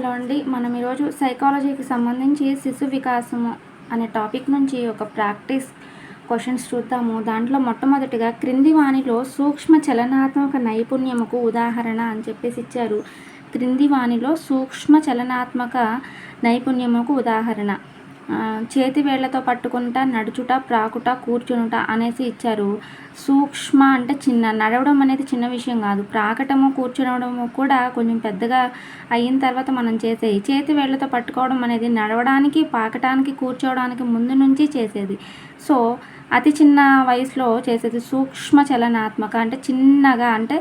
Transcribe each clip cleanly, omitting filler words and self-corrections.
Hello అండి. మనం ఈరోజు సైకాలజీకి సంబంధించి శిశు వికాసము అనే టాపిక్ నుంచి ఒక ప్రాక్టీస్ క్వశ్చన్స్ చూద్దాము. దాంట్లో మొట్టమొదటిగా క్రింది వానిలో సూక్ష్మ చలనాత్మక నైపుణ్యముకు ఉదాహరణ అని చెప్పేసి ఇచ్చారు. క్రింది వానిలో సూక్ష్మ చలనాత్మక నైపుణ్యముకు ఉదాహరణ చేతి వేళ్లతో పట్టుకుంటా, నడుచుట, ప్రాకుట, కూర్చునుట అనేసి ఇచ్చారు. సూక్ష్మ అంటే చిన్న, నడవడం అనేది చిన్న విషయం కాదు. ప్రాకటము, కూర్చునడము కూడా కొంచెం పెద్దగా అయిన తర్వాత మనం చేసేది. చేతి వేళ్లతో పట్టుకోవడం అనేది నడవడానికి, పాకటానికి, కూర్చోవడానికి ముందు నుంచి చేసేది. సో అతి చిన్న వయసులో చేసేది సూక్ష్మ చలనాత్మక అంటే చిన్నగా, అంటే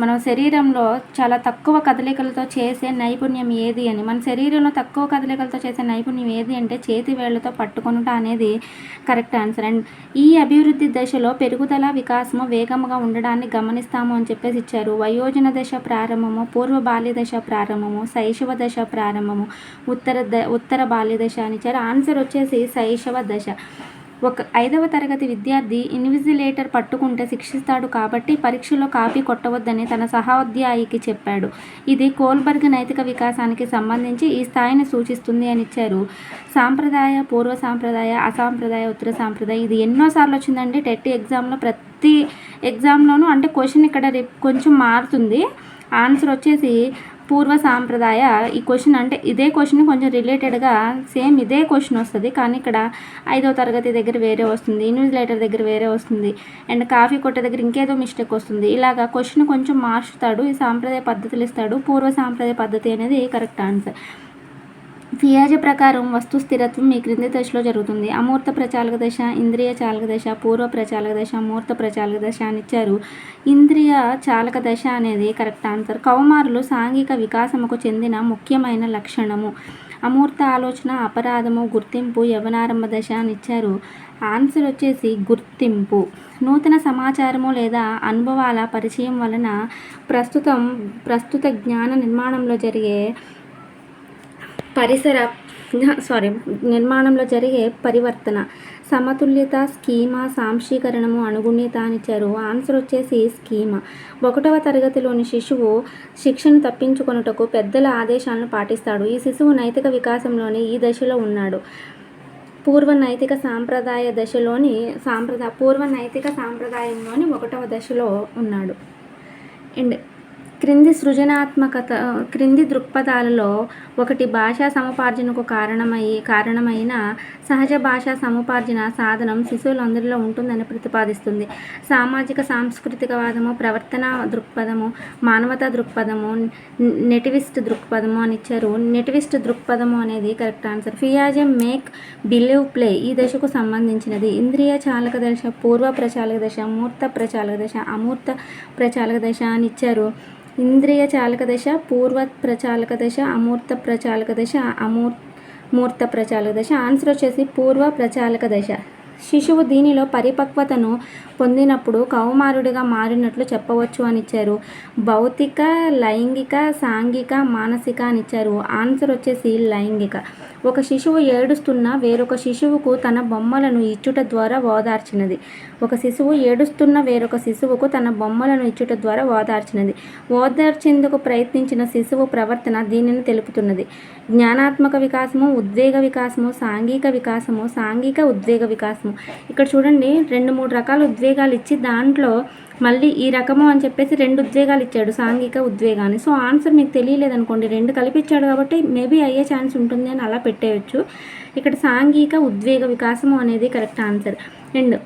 మన శరీరంలో చాలా తక్కువ కదలికలతో చేసే నైపుణ్యం ఏది అని, మన శరీరంలో తక్కువ కదలికలతో చేసే నైపుణ్యం ఏది అంటే చేతి వేళ్లతో పట్టుకొనుట అనేది కరెక్ట్ ఆన్సర్. అండ్ ఈ అభివృద్ధి దశలో పెరుగుదల, వికాసము వేగముగా ఉండడాన్ని గమనిస్తాము అని చెప్పేసి ఇచ్చారు. వయోజన దశ ప్రారంభము, పూర్వ బాల్య దశ ప్రారంభము, శైశవ దశ ప్రారంభము, ఉత్తర బాల్య దశ అని ఇచ్చారు. ఆన్సర్ వచ్చేసి శైశవ దశ. ఒక 5వ తరగతి విద్యార్థి ఇన్విజిలేటర్ పట్టుకుంటే శిక్షిస్తాడు కాబట్టి పరీక్షలో కాపీ కొట్టవద్దని తన సహోద్యాయికి చెప్పాడు. ఇది కోల్బర్గ్ నైతిక వికాసానికి సంబంధించి ఈ స్థాయిని సూచిస్తుంది అని ఇచ్చారు. సాంప్రదాయ, పూర్వ సాంప్రదాయ, అసాంప్రదాయ, ఉత్తర సాంప్రదాయ. ఇది ఎన్నోసార్లు వచ్చిందండి టెట్ ఎగ్జామ్లో. ప్రతి ఎగ్జామ్లోనూ అంటే క్వశ్చన్ ఇక్కడ కొంచెం మారుతుంది. ఆన్సర్ వచ్చేసి పూర్వ సాంప్రదాయ. ఈ క్వశ్చన్ అంటే ఇదే క్వశ్చన్ కొంచెం రిలేటెడ్గా సేమ్ ఇదే క్వశ్చన్ వస్తుంది, కానీ ఇక్కడ 5వ తరగతి దగ్గర వేరే వస్తుంది, ఇన్విజిలేటర్ దగ్గర వేరే వస్తుంది, అండ్ కాఫీ కొట్టే దగ్గర ఇంకేదో మిస్టేక్ వస్తుంది. ఇలాగా క్వశ్చన్ కొంచెం మార్చుతాడు. ఈ సాంప్రదాయ పద్ధతులు ఇస్తాడు. పూర్వ సాంప్రదాయ పద్ధతి అనేది కరెక్ట్ ఆన్సర్. పియాజే ప్రకారం వస్తు స్థిరత్వం ఈ క్రింది దశలో జరుగుతుంది. అమూర్త ప్రచాలక దశ, ఇంద్రియ చాలక దశ, పూర్వ ప్రచాలక దశ, మూర్త ప్రచాలక దశ అని ఇచ్చారు. ఇంద్రియ చాలక దశ అనేది కరెక్ట్ ఆన్సర్. కౌమారులు సాంఘిక వికాసముకు చెందిన ముఖ్యమైన లక్షణము. అమూర్త ఆలోచన, అపరాధము, గుర్తింపు, యవనారంభ దశ అని ఇచ్చారు. ఆన్సర్ వచ్చేసి గుర్తింపు. నూతన సమాచారము లేదా అనుభవాల పరిచయం వలన ప్రస్తుత జ్ఞాన నిర్మాణంలో జరిగే నిర్మాణంలో జరిగే పరివర్తన. సమతుల్యత, స్కీమా, సాంశీకరణము, అనుగుణ్యత అని ఇచ్చారు. ఆన్సర్ వచ్చేసి స్కీమా. 1వ తరగతిలోని శిశువు శిక్షను తప్పించుకొనుటకు పెద్దల ఆదేశాలను పాటిస్తాడు. ఈ శిశువు నైతిక వికాసంలోని ఈ దశలో ఉన్నాడు. పూర్వ నైతిక సాంప్రదాయంలోని 1వ దశలో ఉన్నాడు. అండ్ క్రింది దృక్పథాలలో ఒకటి భాషా సముపార్జనకు కారణమైన సహజ భాషా సముపార్జన సాధనం శిశువులందరిలో ఉంటుందని ప్రతిపాదిస్తుంది. సామాజిక సాంస్కృతికవాదము, ప్రవర్తన దృక్పథము, మానవతా దృక్పథము, నెటివిస్ట్ దృక్పథము అని ఇచ్చారు. నెటివిస్ట్ దృక్పథము అనేది కరెక్ట్ ఆన్సర్. పియాజే మేక్ బిలీవ్ ప్లే ఈ దశకు సంబంధించినది. ఇంద్రియ చాలక దశ, పూర్వ ప్రచాలక దశ, మూర్త ప్రచాలక దశ, అమూర్త ప్రచాలక దశ అని ఇచ్చారు. ఇంద్రియ చాలక దశ, పూర్వ ప్రచాలక దశ, అమూర్త ప్రచాలక దశ, మూర్త ప్రచాలక దశ. ఆన్సర్ వచ్చేసి పూర్వ ప్రచాలక దశ. శిశువు దీనిలో పరిపక్వతను పొందినప్పుడు కౌమారుడిగా మారినట్లు చెప్పవచ్చు అని ఇచ్చారు. భౌతిక, లైంగిక, సాంఘిక, మానసిక అని ఇచ్చారు. ఆన్సర్ వచ్చేసి లైంగిక. ఒక శిశువు ఏడుస్తున్న వేరొక శిశువుకు తన బొమ్మలను ఇచ్చుట ద్వారా ఓదార్చినది. ఒక శిశువు ఏడుస్తున్న వేరొక శిశువుకు తన బొమ్మలను ఇచ్చుట ద్వారా ఓదార్చినది. ఓదార్చేందుకు ప్రయత్నించిన శిశువు ప్రవర్తన దీనిని తెలుపుతున్నది. జ్ఞానాత్మక వికాసము, ఉద్వేగ వికాసము, సాంఘిక వికాసము, సాంఘిక ఉద్వేగ వికాసము. ఇక్కడ చూడండి 2-3 రకాల ఉద్వేగాలు ఇచ్చి దాంట్లో మళ్ళీ ఈ రకము అని చెప్పేసి 2 ఉద్వేగాలు ఇచ్చాడు, సాంఘిక ఉద్వేగాన్ని. సో ఆన్సర్ మీకు తెలియలేదనుకోండి, 2 కలిపిచ్చాడు కాబట్టి మేబీ అయ్యే ఛాన్స్ ఉంటుంది అని అలా పెట్టేయచ్చు. ఇక్కడ సాంఘిక ఉద్వేగ వికాసము అనేది కరెక్ట్ ఆన్సర్. అండ్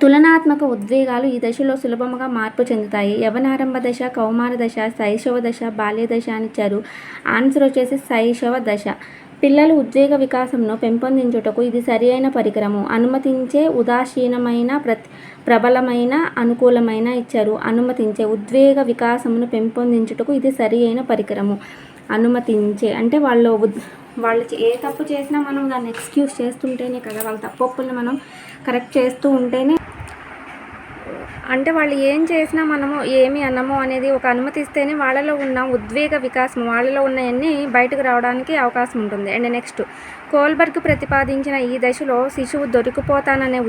తులనాత్మక ఉద్వేగాలు ఈ దశలో సులభంగా మార్పు చెందుతాయి. యవనారంభ దశ, కౌమార దశ, శైశవ దశ, బాల్య దశ అని ఇచ్చారు. ఆన్సర్ వచ్చేసి శైశవ దశ. పిల్లలు ఉద్వేగ వికాసంను పెంపొందించుటకు ఇది సరి అయిన పరికరము. అనుమతించే, ఉదాసీనమైన, ప్రబలమైన, అనుకూలమైన ఇచ్చారు. అనుమతించే ఉద్వేగ వికాసమును పెంపొందించుటకు ఇది సరి అయిన పరికరము. అనుమతించే అంటే వాళ్ళు ఏ తప్పు చేసినా మనం దాన్ని ఎక్స్క్యూజ్ చేస్తుంటేనే కదా, వాళ్ళ తప్పుల్ని మనం కరెక్ట్ చేస్తూ ఉంటేనే, అంటే వాళ్ళు ఏం చేసినా మనము ఏమి అన్నమో అనేది ఒక అనుమతిస్తేనే వాళ్ళలో ఉన్న ఉద్వేగ వికాసం, వాళ్ళలో ఉన్నవన్నీ బయటకు రావడానికి అవకాశం ఉంటుంది. అండ్ నెక్స్ట్, కోల్బర్గ్ ప్రతిపాదించిన ఈ దశలో శిశువు దొరికిపోతాననే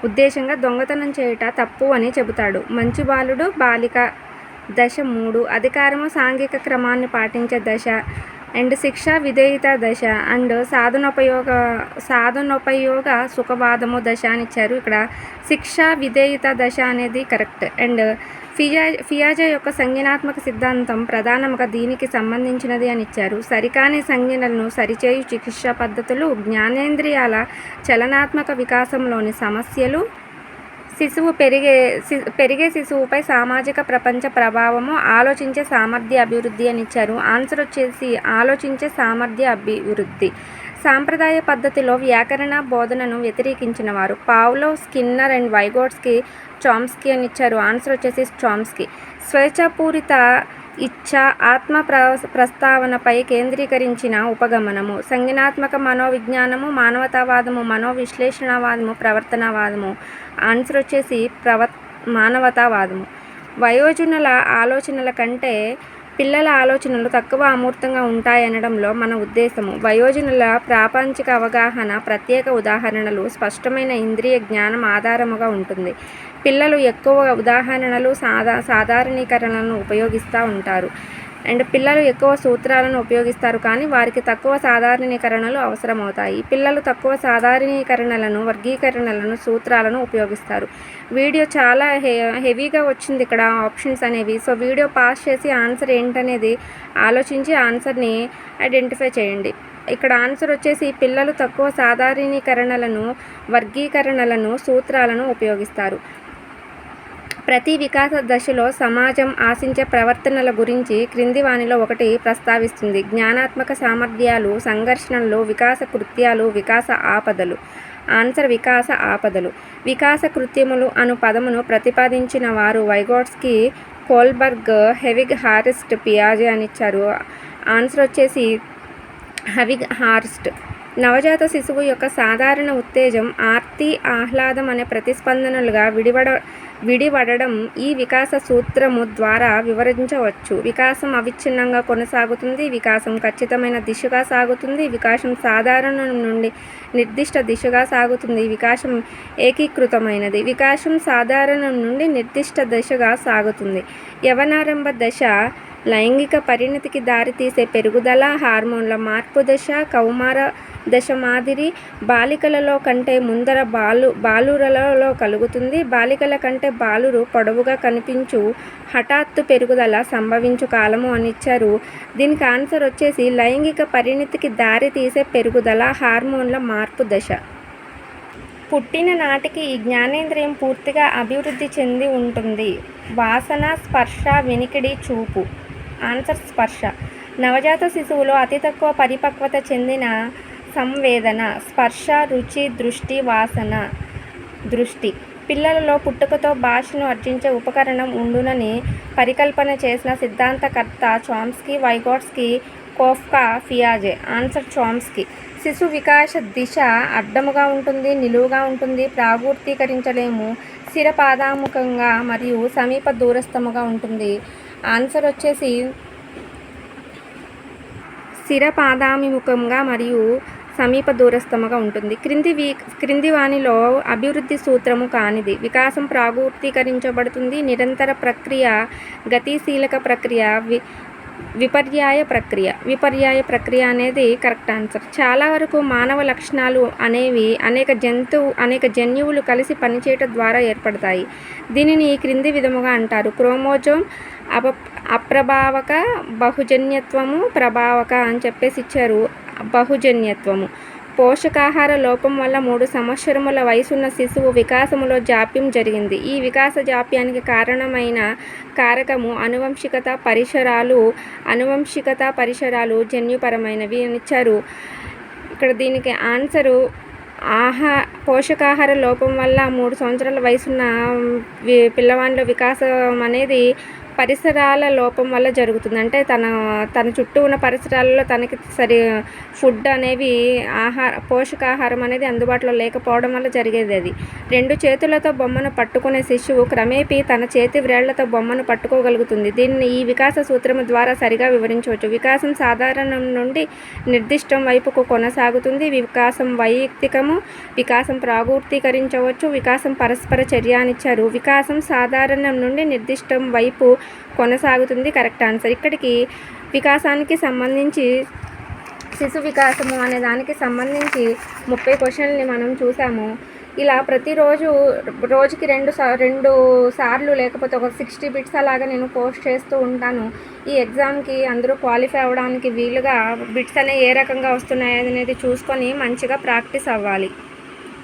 ఉద్దేశంగా దొంగతనం చేయుట తప్పు అని చెబుతాడు. మంచి బాలుడు, బాలిక దశ 3 అధికారము సాంఘిక క్రమాన్ని పాటించే దశ అండ్ శిక్ష విధేయత దశ అండ్ సాధనోపయోగ సుఖవాదము దశ అని ఇచ్చారు. ఇక్కడ శిక్ష విధేయత దశ అనేది కరెక్ట్. అండ్ పియాజే యొక్క సంజ్ఞానాత్మక సిద్ధాంతం ప్రధానంగా దీనికి సంబంధించినది అని ఇచ్చారు. సరికాని సంజ్ఞలను సరిచేయు చికిత్సా పద్ధతులు, జ్ఞానేంద్రియాల చలనాత్మక వికాసంలోని సమస్యలు, పెరిగే శిశువుపై సామాజిక ప్రపంచ ప్రభావము, ఆలోచించే సామర్థ్య అభివృద్ధి అని ఇచ్చారు. ఆన్సర్ వచ్చేసి ఆలోచించే సామర్థ్య అభివృద్ధి. సాంప్రదాయ పద్ధతిలో వ్యాకరణ బోధనను వ్యతిరేకించిన వారు Pavlov, Skinner and Vygotsky, Chomsky అని ఇచ్చారు. ఆన్సర్ వచ్చేసి చామ్స్కీ. స్వేచ్ఛాపూరిత ఇచ్ఛ ఆత్మ ప్రస్తావనపై కేంద్రీకరించిన ఉపగమనము, సంజ్ఞానాత్మక మనోవిజ్ఞానము, మానవతావాదము, మనోవిశ్లేషణవాదము, ప్రవర్తనవాదము. ఆన్సర్ వచ్చేసి మానవతావాదము. వయోజనుల ఆలోచనల కంటే పిల్లల ఆలోచనలు తక్కువ అమూర్తంగా ఉంటాయనడంలో మన ఉద్దేశము. వయోజనుల ప్రాపంచిక అవగాహన ప్రత్యేక ఉదాహరణలు, స్పష్టమైన ఇంద్రియ జ్ఞానం ఆధారముగా ఉంటుంది. పిల్లలు ఎక్కువ ఉదాహరణలు, సాధారణీకరణలను ఉపయోగిస్తూ ఉంటారు. అండ్ పిల్లలు ఎక్కువ సూత్రాలను ఉపయోగిస్తారు, కానీ వారికి తక్కువ సాధారణీకరణలు అవసరమవుతాయి. పిల్లలు తక్కువ సాధారణీకరణలను, వర్గీకరణలను, సూత్రాలను ఉపయోగిస్తారు. వీడియో చాలా హెవీగా వచ్చింది ఇక్కడ ఆప్షన్స్ అనేవి. సో వీడియో పాస్ చేసి ఆన్సర్ ఏంటనేది ఆలోచించి ఆన్సర్ని ఐడెంటిఫై చేయండి. ఇక్కడ ఆన్సర్ వచ్చేసి పిల్లలు తక్కువ సాధారణీకరణలను, వర్గీకరణలను, సూత్రాలను ఉపయోగిస్తారు. ప్రతి వికాస దశలో సమాజం ఆశించే ప్రవర్తనల గురించి క్రింది వానిలో ఒకటి ప్రస్తావిస్తుంది. జ్ఞానాత్మక సామర్థ్యాలు, సంఘర్షణలు, వికాస కృత్యాలు, వికాస ఆపదలు. ఆన్సర్ వికాస ఆపదలు. వికాస కృత్యములు అను పదమును ప్రతిపాదించిన వారు వైగోట్స్కీ, కోల్బర్గ్, హెవిగ్ హార్స్ట్, పియాజే అని ఇచ్చారు. ఆన్సర్ వచ్చేసి హెవిగ్ హార్స్ట్. నవజాత శిశువు యొక్క సాధారణ ఉత్తేజం, ఆర్తి, ఆహ్లాదం అనే ప్రతిస్పందనలుగా విడివడడం ఈ వికాస సూత్రము ద్వారా వివరించవచ్చు. వికాసం అవిచ్ఛిన్నంగా కొనసాగుతుంది. వికాసం ఖచ్చితమైన దిశగా సాగుతుంది. వికాసం సాధారణం నుండి నిర్దిష్ట దిశగా సాగుతుంది. వికాసం ఏకీకృతమైనది. వికాసం సాధారణం నుండి నిర్దిష్ట దిశగా సాగుతుంది. యవనారంభ దశ లైంగిక పరిణతికి దారితీసే పెరుగుదల, హార్మోన్ల మార్పు దశ. కౌమార దశ మాదిరి బాలికలలో కంటే ముందర బాలురలలో కలుగుతుంది. బాలికల కంటే బాలురు పొడవుగా కనిపించు హఠాత్తు పెరుగుదల సంభవించు కాలము అని ఇచ్చారు. దీనికి ఆన్సర్ వచ్చేసి లైంగిక పరిణతికి దారితీసే పెరుగుదల, హార్మోన్ల మార్పు దశ. పుట్టిన నాటికి ఈ జ్ఞానేంద్రియం పూర్తిగా అభివృద్ధి చెంది ఉంటుంది. వాసన, స్పర్శ, వినికిడి, చూపు. ఆన్సర్ స్పర్శ. నవజాత శిశువులో అతి తక్కువ పరిపక్వత చెందిన సంవేదన స్పర్శ, రుచి, దృష్టి, వాసన. దృష్టి. పిల్లలలో పుట్టుకతో భాషను అర్జించే ఉపకరణం ఉండునని పరికల్పన చేసిన సిద్ధాంతకర్త చామ్స్కీ, వైగోట్స్కీ, కోఫ్కా, పియాజే. Answer Chomsky. శిశు వికాస దిశ అడ్డముగా ఉంటుంది, నిలువుగా ఉంటుంది, ప్రాగూర్తీకరించలేము, స్థిరపాదాముఖంగా మరియు సమీప దూరస్థముగా ఉంటుంది. ఆన్సర్ వచ్చేసి స్థిరపాదాభిముఖంగా మరియు సమీప దూరస్థముగా ఉంటుంది. క్రింది వానిలో అభివృద్ధి సూత్రము కానిది. వికాసం ప్రాగూర్తీకరించబడుతుంది. నిరంతర ప్రక్రియ, గతిశీలక ప్రక్రియ, విపర్యాయ ప్రక్రియ అనేది కరెక్ట్ ఆన్సర్. చాలా వరకు మానవ లక్షణాలు అనేవి అనేక జన్యువులు కలిసి పనిచేయటం ద్వారా ఏర్పడతాయి. దీనిని ఈ క్రింది విధముగా అంటారు. క్రోమోజోమ్ అప్రభావక, బహుజన్యత్వము, ప్రభావక అని చెప్పేసి ఇచ్చారు. బహుజన్యత్వము. పోషకాహార లోపం వల్ల 3 సంవత్సరముల వయసున్న శిశువు వికాసములో జాప్యం జరిగింది. ఈ వికాస జాప్యానికి కారణమైన కారకము అనువంశికత పరిసరాలు జన్యుపరమైనవి అని ఇచ్చారు. ఇక్కడ దీనికి ఆన్సరు పోషకాహార లోపం వల్ల 3 సంవత్సరాల వయసున్న పిల్లవాడిలో వికాసం అనేది పరిసరాల లోపం వల్ల జరుగుతుంది. అంటే తన చుట్టూ ఉన్న పరిసరాలలో తనకి ఫుడ్ అనేవి పోషకాహారం అనేది అందుబాటులో లేకపోవడం వల్ల జరిగేది అది. 2 చేతులతో బొమ్మను పట్టుకునే శిశువు క్రమేపీ తన చేతి వ్రేళ్లతో బొమ్మను పట్టుకోగలుగుతుంది. దీన్ని ఈ వికాస సూత్రము ద్వారా సరిగా వివరించవచ్చు. వికాసం సాధారణం నుండి నిర్దిష్టం వైపుకు కొనసాగుతుంది. వికాసం వైయక్తికము. వికాసం ప్రాగూర్తీకరించవచ్చు. వికాసం పరస్పర చర్య అనిచ్చారు. వికాసం సాధారణం నుండి నిర్దిష్టం వైపు కొనసాగుతుంది కరెక్ట్ ఆన్సర్. ఇక్కడికి వికాసానికి సంబంధించి శిశు వికాసము అనే దానికి సంబంధించి 30 క్వశ్చన్ని మనం చూసాము. ఇలా ప్రతిరోజు రోజుకి 2 సార్లు లేకపోతే ఒక 60 బిట్స్ అలాగా నేను పోస్ట్ చేస్తూ ఉంటాను. ఈ ఎగ్జామ్కి అందరూ క్వాలిఫై అవ్వడానికి వీలుగా బిట్స్ అనేవి ఏ రకంగా వస్తున్నాయి అనేది చూసుకొని మంచిగా ప్రాక్టీస్ అవ్వాలి.